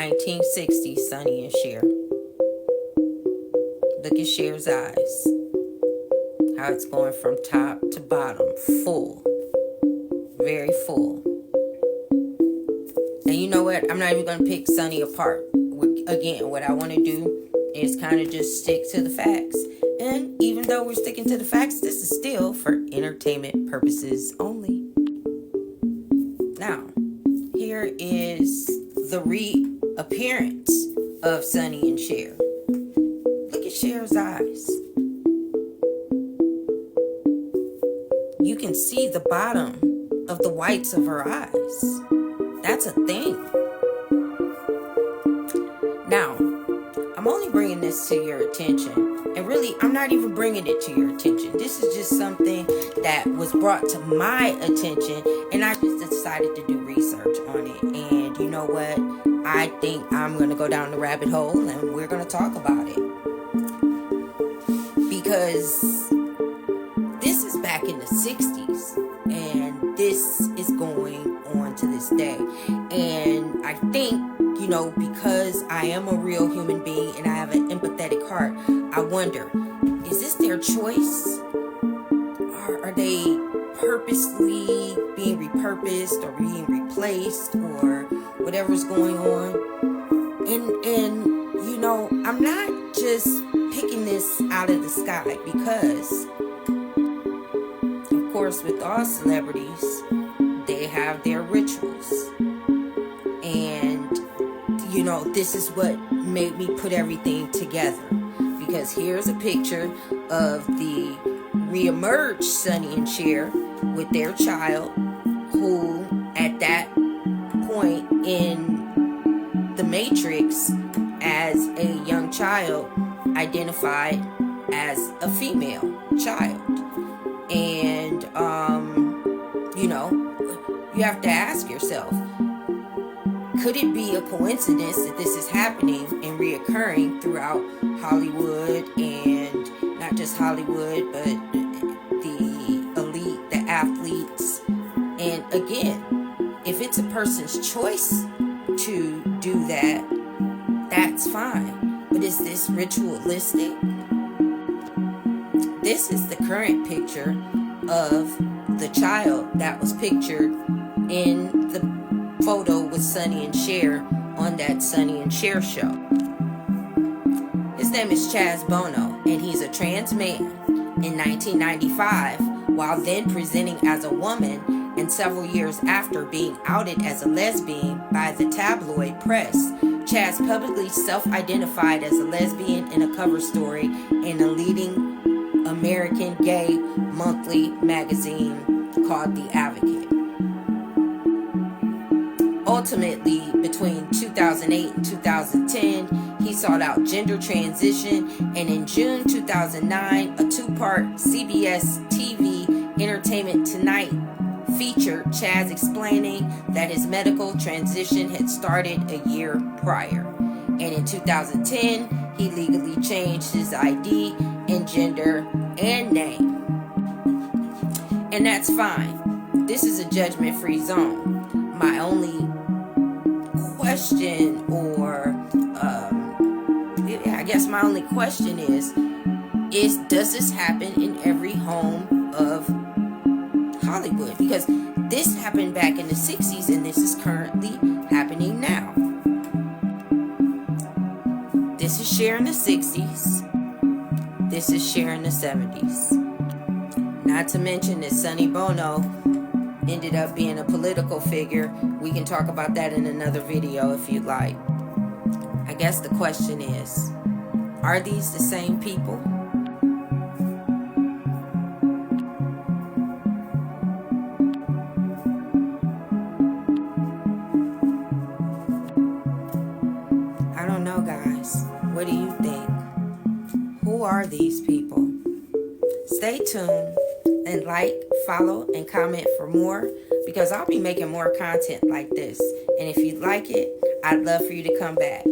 1960, Sonny and Cher. Look at Cher's eyes. How it's going from top to bottom. Full. Very full. And you know what? I'm not even going to pick Sonny apart. Again, what I want to do is kind of just stick to the facts. And even though we're sticking to the facts, this is still for entertainment purposes only. Now, here is the reappearance of Sonny and Cher. Look at Cher's eyes. You can see the bottom of the whites of her eyes. That's a thing. Now, I'm only bringing this to your attention. And really, I'm not even bringing it to your attention. This is just something that was brought to my attention. And I just decided to do research on it. And you know what? I think I'm going to go down the rabbit hole and we're going to talk about it. Because this is back in the 60s. And this is going on to this day. And I think, you know, because I am a real human being and I have an empathetic heart, I wonder, is this their choice? Or are they purposely being repurposed or being replaced or whatever's going on? And you know, I'm not just picking this out of the sky because, of course, with all celebrities, they have their rituals. And, you know, this is what made me put everything together. Because here's a picture of the reemerged Sonny and Cher with their child, who at that point in the Matrix as a young child identified as a female child. And, you know, you have to ask yourself, could it be a coincidence that this is happening and reoccurring throughout Hollywood, and not just Hollywood, but the elite, the athletes? And again, if it's a person's choice to do that, that's fine. But is this ritualistic? This is the current picture of the child that was pictured in the photo with Sonny and Cher on that Sonny and Cher show. His name is Chaz Bono, and he's a trans man. In 1995, while then presenting as a woman, and several years after being outed as a lesbian by the tabloid press, Chaz publicly self-identified as a lesbian in a cover story in a leading American gay monthly magazine called The Advocate. Ultimately, between 2008 and 2010, he sought out gender transition, and in June 2009, a two-part CBS TV Entertainment Tonight featured Chaz explaining that his medical transition had started a year prior. And in 2010, he legally changed his ID and gender and name. And that's fine. This is a judgment-free zone. My only question, or I guess my only question is does this happen in every home of Hollywood? Because this happened back in the 60s and this is currently happening now. This is Cher in the 60s. This is Cher in the 70s. Not to mention that Sonny Bono ended up being a political figure. We can talk about that in another video if you'd like. I guess the question is, are these the same people? I don't know, guys. What do you think? Who are these people? Stay tuned and like, follow, and comment for more, because I'll be making more content like this. And if you like it, I'd love for you to come back.